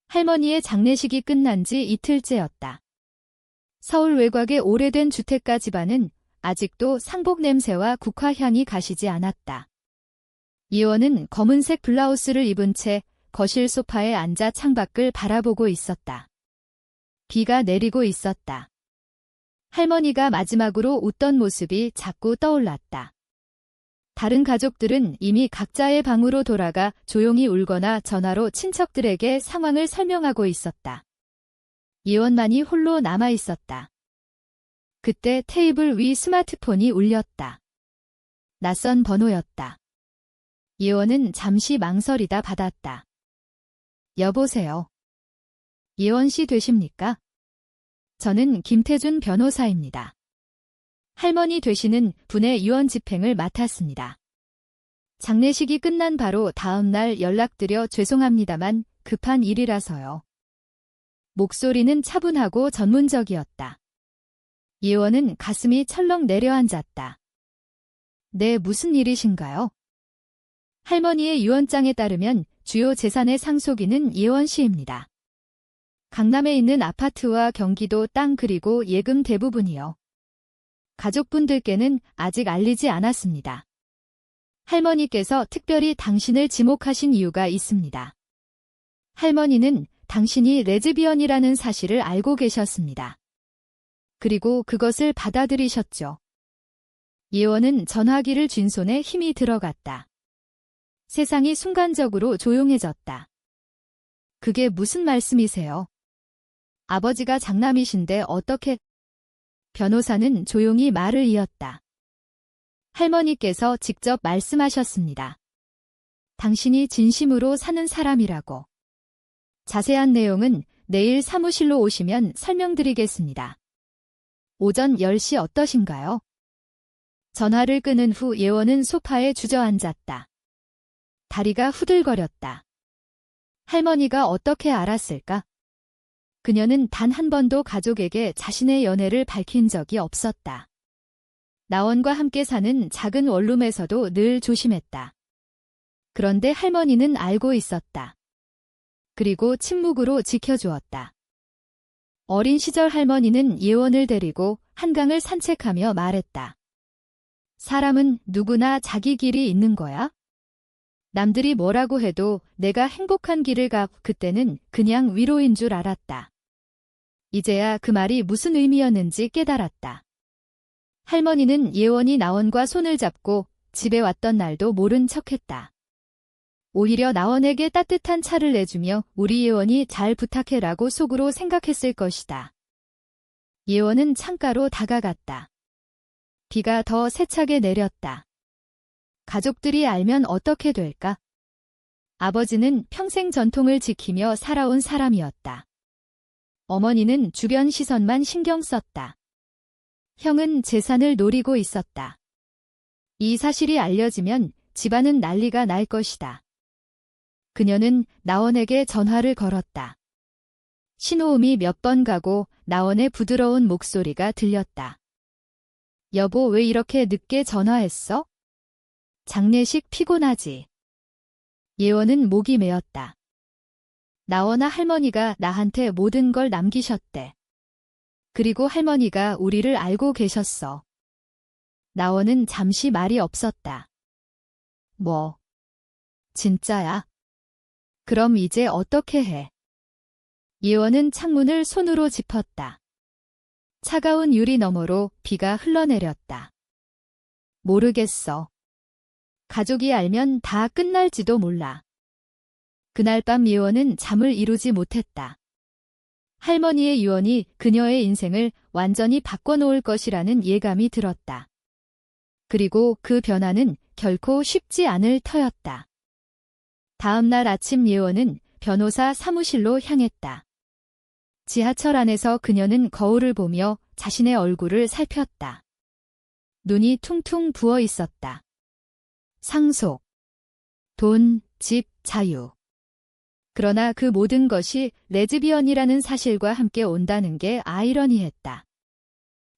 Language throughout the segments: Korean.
할머니의 장례식이 끝난 지 이틀째였다. 서울 외곽의 오래된 주택가 집안은 아직도 상복 냄새와 국화향이 가시지 않았다. 예원은 검은색 블라우스를 입은 채 거실 소파에 앉아 창밖을 바라보고 있었다. 비가 내리고 있었다. 할머니가 마지막으로 웃던 모습이 자꾸 떠올랐다. 다른 가족들은 이미 각자의 방으로 돌아가 조용히 울거나 전화로 친척들에게 상황을 설명하고 있었다. 예원만이 홀로 남아 있었다. 그때 테이블 위 스마트폰이 울렸다. 낯선 번호였다. 예원은 잠시 망설이다 받았다. 여보세요. 예원 씨 되십니까? 저는 김태준 변호사입니다. 할머니 되시는 분의 유언 집행을 맡았습니다. 장례식이 끝난 바로 다음 날 연락드려 죄송합니다만 급한 일이라서요. 목소리는 차분하고 전문적이었다. 예원은 가슴이 철렁 내려앉았다. 네, 무슨 일이신가요? 할머니의 유언장에 따르면 주요 재산의 상속인은 예원 씨입니다. 강남에 있는 아파트와 경기도 땅 그리고 예금 대부분이요. 가족분들께는 아직 알리지 않았습니다. 할머니께서 특별히 당신을 지목하신 이유가 있습니다. 할머니는 당신이 레즈비언이라는 사실을 알고 계셨습니다. 그리고 그것을 받아들이셨죠. 예원은 전화기를 쥔 손에 힘이 들어갔다. 세상이 순간적으로 조용해졌다. 그게 무슨 말씀이세요? 아버지가 장남이신데 어떻게... 변호사는 조용히 말을 이었다. 할머니께서 직접 말씀하셨습니다. 당신이 진심으로 사는 사람이라고. 자세한 내용은 내일 사무실로 오시면 설명드리겠습니다. 오전 10시 어떠신가요? 전화를 끊은 후 예원은 소파에 주저앉았다. 다리가 후들거렸다. 할머니가 어떻게 알았을까? 그녀는 단 한 번도 가족에게 자신의 연애를 밝힌 적이 없었다. 나원과 함께 사는 작은 원룸에서도 늘 조심했다. 그런데 할머니는 알고 있었다. 그리고 침묵으로 지켜주었다. 어린 시절 할머니는 예원을 데리고 한강을 산책하며 말했다. 사람은 누구나 자기 길이 있는 거야? 남들이 뭐라고 해도 내가 행복한 길을 가. 그때는 그냥 위로인 줄 알았다. 이제야 그 말이 무슨 의미였는지 깨달았다. 할머니는 예원이 나원과 손을 잡고 집에 왔던 날도 모른 척했다. 오히려 나원에게 따뜻한 차를 내주며 우리 예원이 잘 부탁해라고 속으로 생각했을 것이다. 예원은 창가로 다가갔다. 비가 더 세차게 내렸다. 가족들이 알면 어떻게 될까? 아버지는 평생 전통을 지키며 살아온 사람이었다. 어머니는 주변 시선만 신경 썼다. 형은 재산을 노리고 있었다. 이 사실이 알려지면 집안은 난리가 날 것이다. 그녀는 나원에게 전화를 걸었다. 신호음이 몇 번 가고 나원의 부드러운 목소리가 들렸다. 여보, 왜 이렇게 늦게 전화했어? 장례식 피곤하지? 예원은 목이 메었다. 나원아, 할머니가 나한테 모든 걸 남기셨대. 그리고 할머니가 우리를 알고 계셨어. 나원은 잠시 말이 없었다. 뭐? 진짜야? 그럼 이제 어떻게 해? 예원은 창문을 손으로 짚었다. 차가운 유리 너머로 비가 흘러내렸다. 모르겠어. 가족이 알면 다 끝날지도 몰라. 그날 밤 예원은 잠을 이루지 못했다. 할머니의 유언이 그녀의 인생을 완전히 바꿔놓을 것이라는 예감이 들었다. 그리고 그 변화는 결코 쉽지 않을 터였다. 다음 날 아침 예원은 변호사 사무실로 향했다. 지하철 안에서 그녀는 거울을 보며 자신의 얼굴을 살폈다. 눈이 퉁퉁 부어 있었다. 상속, 돈, 집, 자유. 그러나 그 모든 것이 레즈비언이라는 사실과 함께 온다는 게 아이러니했다.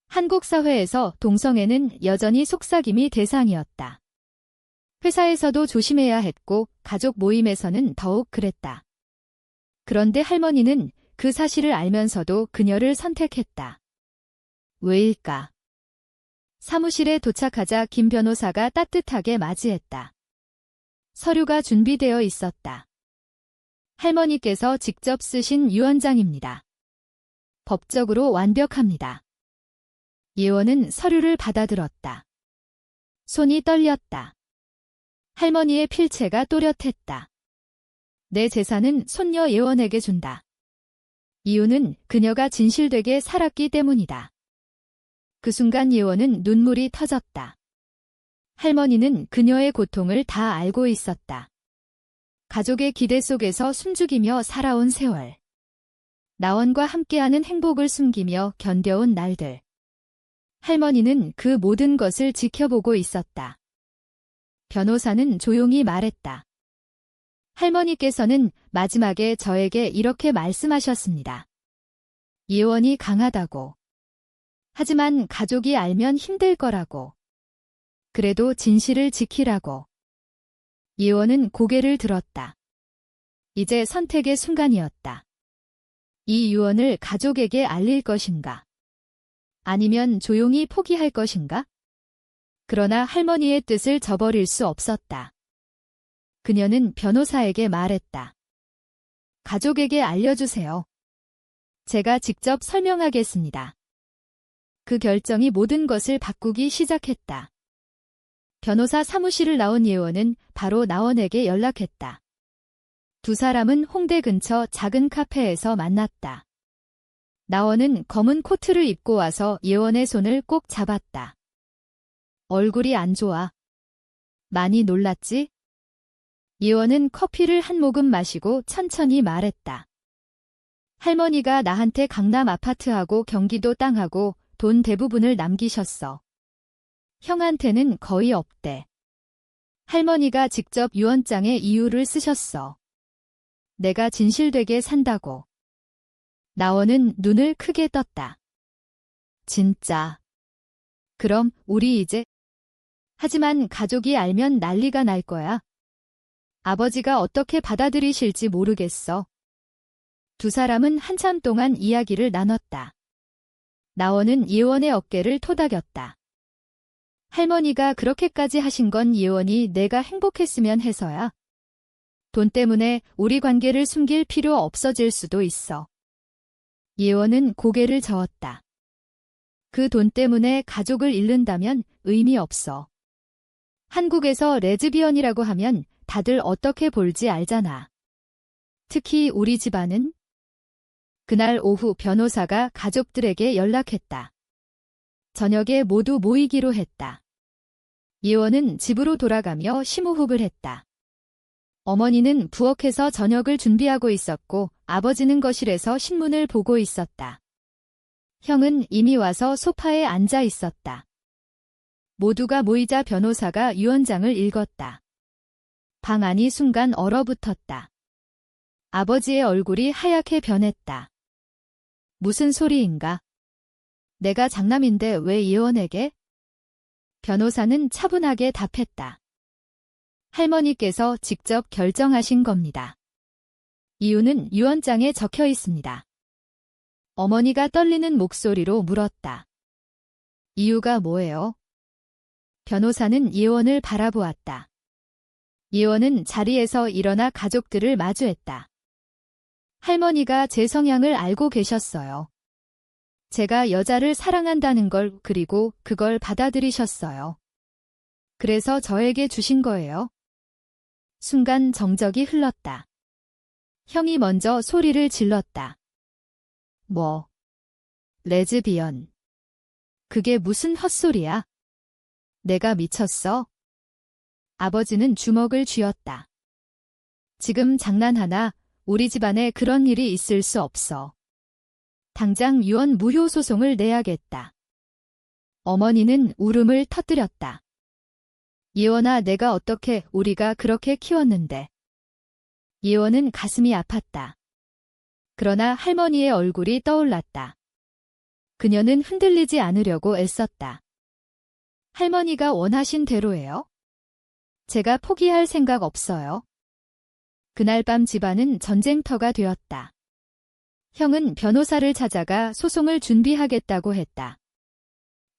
한국 사회에서 동성애는 여전히 속삭임이 대상이었다. 회사에서도 조심해야 했고 가족 모임에서는 더욱 그랬다. 그런데 할머니는 그 사실을 알면서도 그녀를 선택했다. 왜일까? 사무실에 도착하자 김 변호사가 따뜻하게 맞이했다. 서류가 준비되어 있었다. 할머니께서 직접 쓰신 유언장입니다. 법적으로 완벽합니다. 예원은 서류를 받아들었다. 손이 떨렸다. 할머니의 필체가 또렷했다. 내 재산은 손녀 예원에게 준다. 이유는 그녀가 진실되게 살았기 때문이다. 그 순간 예원은 눈물이 터졌다. 할머니는 그녀의 고통을 다 알고 있었다. 가족의 기대 속에서 숨죽이며 살아온 세월. 나원과 함께하는 행복을 숨기며 견뎌온 날들. 할머니는 그 모든 것을 지켜보고 있었다. 변호사는 조용히 말했다. 할머니께서는 마지막에 저에게 이렇게 말씀하셨습니다. 예원이 강하다고. 하지만 가족이 알면 힘들 거라고. 그래도 진실을 지키라고. 예원은 고개를 들었다. 이제 선택의 순간이었다. 이 유언을 가족에게 알릴 것인가? 아니면 조용히 포기할 것인가? 그러나 할머니의 뜻을 저버릴 수 없었다. 그녀는 변호사에게 말했다. 가족에게 알려주세요. 제가 직접 설명하겠습니다. 그 결정이 모든 것을 바꾸기 시작했다. 변호사 사무실을 나온 예원은 바로 나원에게 연락했다. 두 사람은 홍대 근처 작은 카페에서 만났다. 나원은 검은 코트를 입고 와서 예원의 손을 꼭 잡았다. 얼굴이 안 좋아. 많이 놀랐지? 예원은 커피를 한 모금 마시고 천천히 말했다. 할머니가 나한테 강남 아파트하고 경기도 땅하고 돈 대부분을 남기셨어. 형한테는 거의 없대. 할머니가 직접 유언장에 이유를 쓰셨어. 내가 진실되게 산다고. 나원은 눈을 크게 떴다. 진짜. 그럼 우리 이제. 하지만 가족이 알면 난리가 날 거야. 아버지가 어떻게 받아들이실지 모르겠어. 두 사람은 한참 동안 이야기를 나눴다. 나원은 예원의 어깨를 토닥였다. 할머니가 그렇게까지 하신 건 예원이 내가 행복했으면 해서야. 돈 때문에 우리 관계를 숨길 필요 없어질 수도 있어. 예원은 고개를 저었다. 그 돈 때문에 가족을 잃는다면 의미 없어. 한국에서 레즈비언이라고 하면 다들 어떻게 볼지 알잖아. 특히 우리 집안은? 그날 오후 변호사가 가족들에게 연락했다. 저녁에 모두 모이기로 했다. 예원은 집으로 돌아가며 심호흡을 했다. 어머니는 부엌에서 저녁을 준비하고 있었고 아버지는 거실에서 신문을 보고 있었다. 형은 이미 와서 소파에 앉아 있었다. 모두가 모이자 변호사가 유언장을 읽었다. 방 안이 순간 얼어붙었다. 아버지의 얼굴이 하얗게 변했다. 무슨 소리인가? 내가 장남인데 왜 예원에게? 변호사는 차분하게 답했다. 할머니께서 직접 결정하신 겁니다. 이유는 유언장에 적혀 있습니다. 어머니가 떨리는 목소리로 물었다. 이유가 뭐예요? 변호사는 예원을 바라보았다. 예원은 자리에서 일어나 가족들을 마주했다. 할머니가 제 성향을 알고 계셨어요. 제가 여자를 사랑한다는 걸 그리고 그걸 받아들이셨어요. 그래서 저에게 주신 거예요. 순간 정적이 흘렀다. 형이 먼저 소리를 질렀다. 뭐? 레즈비언. 그게 무슨 헛소리야? 내가 미쳤어? 아버지는 주먹을 쥐었다. 지금 장난하나? 우리 집안에 그런 일이 있을 수 없어. 당장 유언 무효 소송을 내야겠다. 어머니는 울음을 터뜨렸다. 예원아, 내가 어떻게 우리가 그렇게 키웠는데. 예원은 가슴이 아팠다. 그러나 할머니의 얼굴이 떠올랐다. 그녀는 흔들리지 않으려고 애썼다. 할머니가 원하신 대로예요? 제가 포기할 생각 없어요. 그날 밤 집안은 전쟁터가 되었다. 형은 변호사를 찾아가 소송을 준비하겠다고 했다.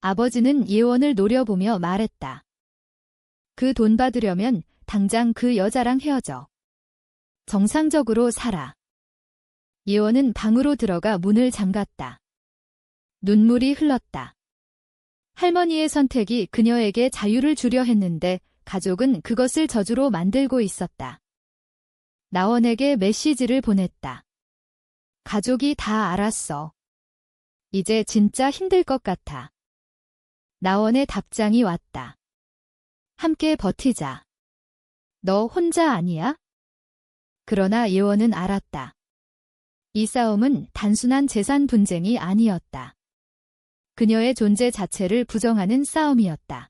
아버지는 예원을 노려보며 말했다. 그 돈 받으려면 당장 그 여자랑 헤어져. 정상적으로 살아. 예원은 방으로 들어가 문을 잠갔다. 눈물이 흘렀다. 할머니의 선택이 그녀에게 자유를 주려 했는데 가족은 그것을 저주로 만들고 있었다. 나원에게 메시지를 보냈다. 가족이 다 알았어. 이제 진짜 힘들 것 같아. 나원의 답장이 왔다. 함께 버티자. 너 혼자 아니야? 그러나 예원은 알았다. 이 싸움은 단순한 재산 분쟁이 아니었다. 그녀의 존재 자체를 부정하는 싸움이었다.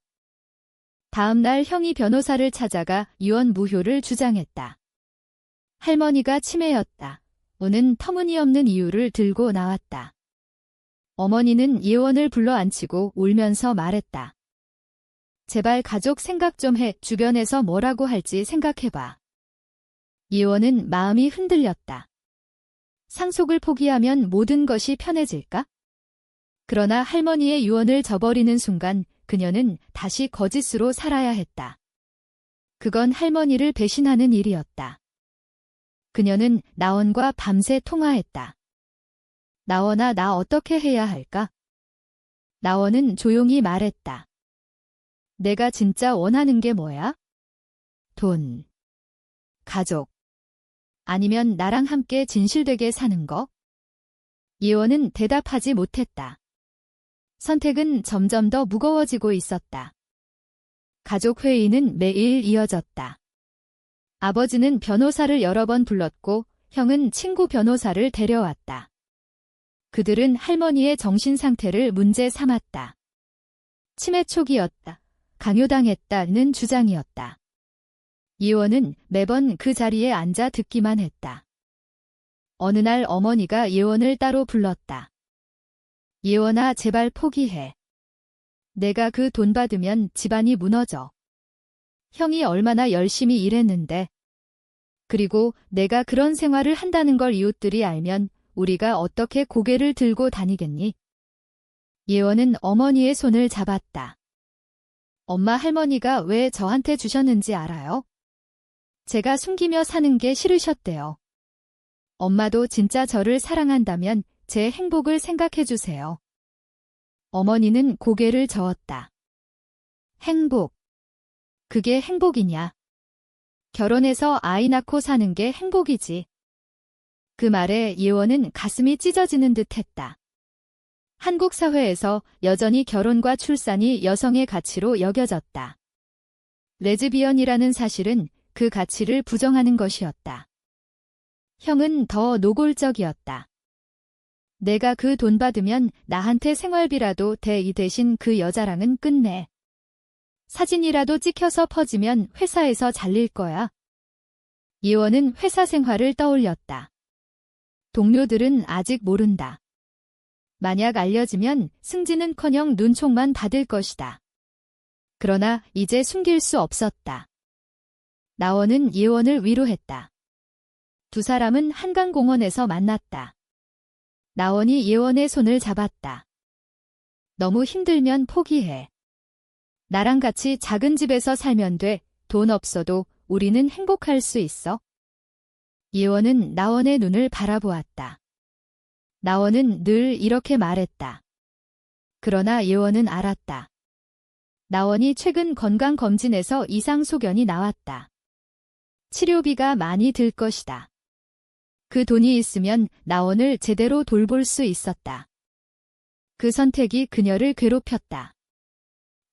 다음 날 형이 변호사를 찾아가 유언 무효를 주장했다. 할머니가 치매였다. 우는 터무니없는 이유를 들고 나왔다. 어머니는 예원을 불러앉히고 울면서 말했다. 제발 가족 생각 좀 해. 주변에서 뭐라고 할지 생각해봐. 예원은 마음이 흔들렸다. 상속을 포기하면 모든 것이 편해질까? 그러나 할머니의 유언을 저버리는 순간 그녀는 다시 거짓으로 살아야 했다. 그건 할머니를 배신하는 일이었다. 그녀는 나원과 밤새 통화했다. 나원아, 나 어떻게 해야 할까? 나원은 조용히 말했다. 내가 진짜 원하는 게 뭐야? 돈, 가족, 아니면 나랑 함께 진실되게 사는 거? 예원은 대답하지 못했다. 선택은 점점 더 무거워지고 있었다. 가족 회의는 매일 이어졌다. 아버지는 변호사를 여러 번 불렀고 형은 친구 변호사를 데려왔다. 그들은 할머니의 정신 상태를 문제 삼았다. 치매 초기였다. 강요당했다는 주장이었다. 예원은 매번 그 자리에 앉아 듣기만 했다. 어느 날 어머니가 예원을 따로 불렀다. 예원아, 제발 포기해. 내가 그 돈 받으면 집안이 무너져. 형이 얼마나 열심히 일했는데. 그리고 내가 그런 생활을 한다는 걸 이웃들이 알면 우리가 어떻게 고개를 들고 다니겠니? 예원은 어머니의 손을 잡았다. 엄마, 할머니가 왜 저한테 주셨는지 알아요? 제가 숨기며 사는 게 싫으셨대요. 엄마도 진짜 저를 사랑한다면 제 행복을 생각해 주세요. 어머니는 고개를 저었다. 행복. 그게 행복이냐? 결혼해서 아이 낳고 사는 게 행복이지. 그 말에 예원은 가슴이 찢어지는 듯 했다. 한국 사회에서 여전히 결혼과 출산이 여성의 가치로 여겨졌다. 레즈비언이라는 사실은 그 가치를 부정하는 것이었다. 형은 더 노골적이었다. 내가 그 돈 받으면 나한테 생활비라도 대. 이 대신 그 여자랑은 끝내. 사진이라도 찍혀서 퍼지면 회사에서 잘릴 거야. 예원은 회사 생활을 떠올렸다. 동료들은 아직 모른다. 만약 알려지면 승진은커녕 눈총만 받을 것이다. 그러나 이제 숨길 수 없었다. 나원은 예원을 위로했다. 두 사람은 한강공원에서 만났다. 나원이 예원의 손을 잡았다. 너무 힘들면 포기해. 나랑 같이 작은 집에서 살면 돼. 돈 없어도 우리는 행복할 수 있어. 예원은 나원의 눈을 바라보았다. 나원은 늘 이렇게 말했다. 그러나 예원은 알았다. 나원이 최근 건강검진에서 이상 소견이 나왔다. 치료비가 많이 들 것이다. 그 돈이 있으면 나원을 제대로 돌볼 수 있었다. 그 선택이 그녀를 괴롭혔다.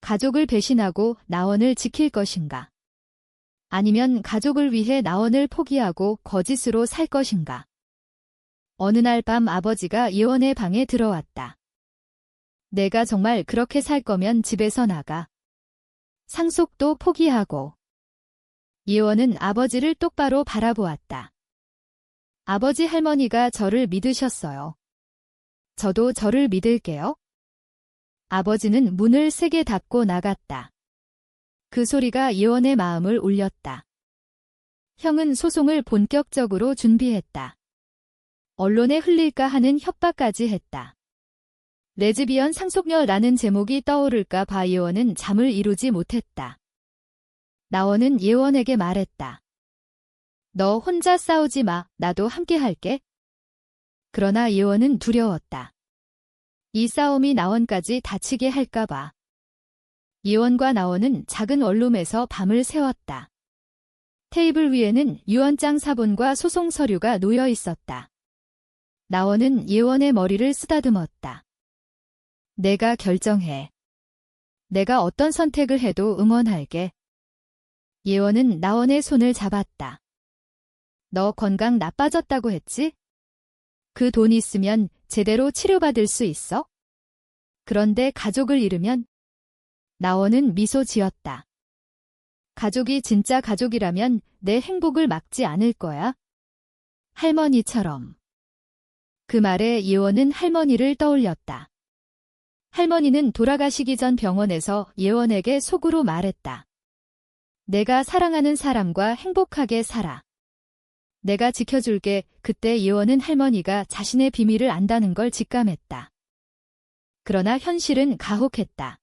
가족을 배신하고 나원을 지킬 것인가? 아니면 가족을 위해 나원을 포기하고 거짓으로 살 것인가? 어느 날 밤 아버지가 예원의 방에 들어왔다. 내가 정말 그렇게 살 거면 집에서 나가. 상속도 포기하고. 예원은 아버지를 똑바로 바라보았다. 아버지, 할머니가 저를 믿으셨어요. 저도 저를 믿을게요. 아버지는 문을 세게 닫고 나갔다. 그 소리가 예원의 마음을 울렸다. 형은 소송을 본격적으로 준비했다. 언론에 흘릴까 하는 협박까지 했다. 레즈비언 상속녀라는 제목이 떠오를까 봐 예원은 잠을 이루지 못했다. 나원은 예원에게 말했다. 너 혼자 싸우지 마, 나도 함께 할게. 그러나 예원은 두려웠다. 이 싸움이 나원까지 다치게 할까 봐. 예원과 나원은 작은 원룸에서 밤을 새웠다. 테이블 위에는 유언장 사본과 소송 서류가 놓여 있었다. 나원은 예원의 머리를 쓰다듬었다. 내가 결정해. 내가 어떤 선택을 해도 응원할게. 예원은 나원의 손을 잡았다. 너 건강 나빠졌다고 했지? 그 돈 있으면 제대로 치료받을 수 있어? 그런데 가족을 잃으면? 나원은 미소 지었다. 가족이 진짜 가족이라면 내 행복을 막지 않을 거야. 할머니처럼. 그 말에 예원은 할머니를 떠올렸다. 할머니는 돌아가시기 전 병원에서 예원에게 속으로 말했다. 내가 사랑하는 사람과 행복하게 살아. 내가 지켜줄게. 그때 예원은 할머니가 자신의 비밀을 안다는 걸 직감했다. 그러나 현실은 가혹했다.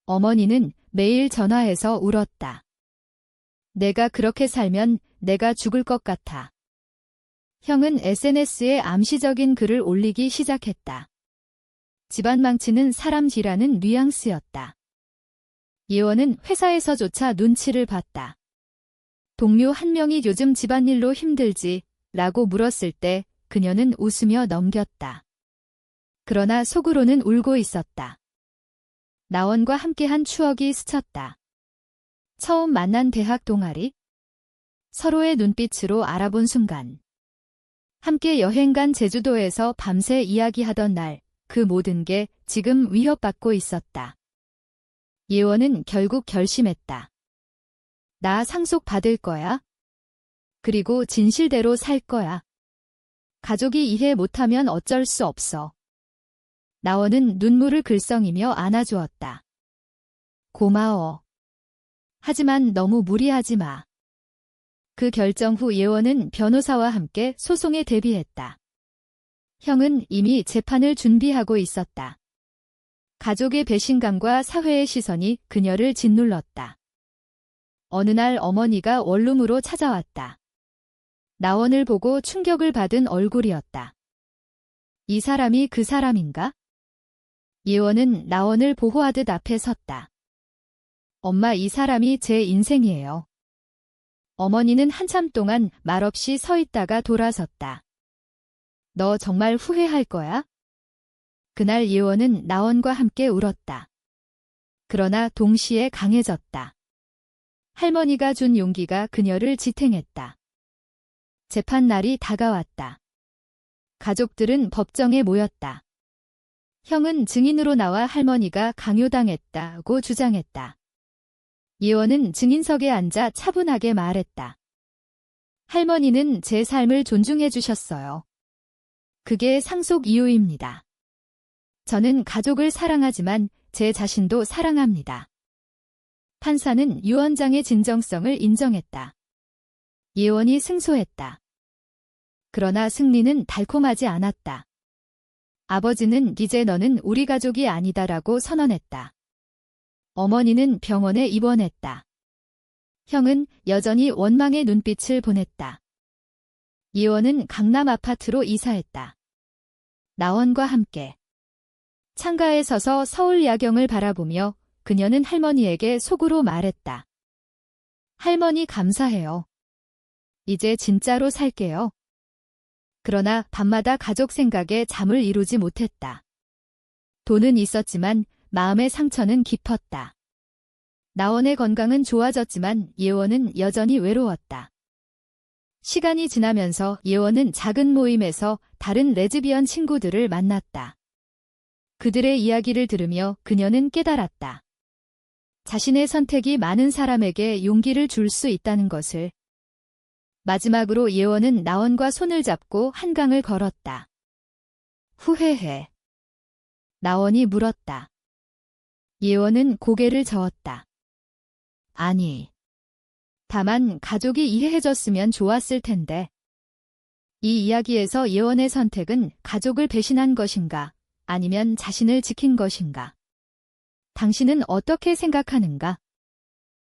어머니는 매일 전화해서 울었다. 내가 그렇게 살면 내가 죽을 것 같아. 형은 SNS에 암시적인 글을 올리기 시작했다. 집안 망치는 사람이라는 뉘앙스였다. 예원은 회사에서조차 눈치를 봤다. 동료 한 명이 요즘 집안일로 힘들지? 라고 물었을 때 그녀는 웃으며 넘겼다. 그러나 속으로는 울고 있었다. 나원과 함께한 추억이 스쳤다. 처음 만난 대학 동아리. 서로의 눈빛으로 알아본 순간. 함께 여행 간 제주도에서 밤새 이야기하던 날, 그 모든 게 지금 위협받고 있었다. 예원은 결국 결심했다. 나 상속받을 거야. 그리고 진실대로 살 거야. 가족이 이해 못하면 어쩔 수 없어. 나원은 눈물을 글썽이며 안아주었다. 고마워. 하지만 너무 무리하지 마. 그 결정 후 예원은 변호사와 함께 소송에 대비했다. 형은 이미 재판을 준비하고 있었다. 가족의 배신감과 사회의 시선이 그녀를 짓눌렀다. 어느 날 어머니가 원룸으로 찾아왔다. 나원을 보고 충격을 받은 얼굴이었다. 이 사람이 그 사람인가? 예원은 나원을 보호하듯 앞에 섰다. 엄마, 이 사람이 제 인생이에요. 어머니는 한참 동안 말없이 서 있다가 돌아섰다. 너 정말 후회할 거야? 그날 예원은 나원과 함께 울었다. 그러나 동시에 강해졌다. 할머니가 준 용기가 그녀를 지탱했다. 재판 날이 다가왔다. 가족들은 법정에 모였다. 형은 증인으로 나와 할머니가 강요당했다고 주장했다. 예원은 증인석에 앉아 차분하게 말했다. 할머니는 제 삶을 존중해 주셨어요. 그게 상속 이유입니다. 저는 가족을 사랑하지만 제 자신도 사랑합니다. 판사는 유언장의 진정성을 인정했다. 예원이 승소했다. 그러나 승리는 달콤하지 않았다. 아버지는 이제 너는 우리 가족이 아니다라고 선언했다. 어머니는 병원에 입원했다. 형은 여전히 원망의 눈빛을 보냈다. 예원은 강남 아파트로 이사했다. 나원과 함께. 창가에 서서 서울 야경을 바라보며 그녀는 할머니에게 속으로 말했다. 할머니 감사해요. 이제 진짜로 살게요. 그러나 밤마다 가족 생각에 잠을 이루지 못했다. 돈은 있었지만 마음의 상처는 깊었다. 나원의 건강은 좋아졌지만 예원은 여전히 외로웠다. 시간이 지나면서 예원은 작은 모임에서 다른 레즈비언 친구들을 만났다. 그들의 이야기를 들으며 그녀는 깨달았다. 자신의 선택이 많은 사람에게 용기를 줄 수 있다는 것을. 마지막으로 예원은 나원과 손을 잡고 한강을 걸었다. 후회해. 나원이 물었다. 예원은 고개를 저었다. 아니. 다만 가족이 이해해줬으면 좋았을 텐데. 이 이야기에서 예원의 선택은 가족을 배신한 것인가, 아니면 자신을 지킨 것인가? 당신은 어떻게 생각하는가?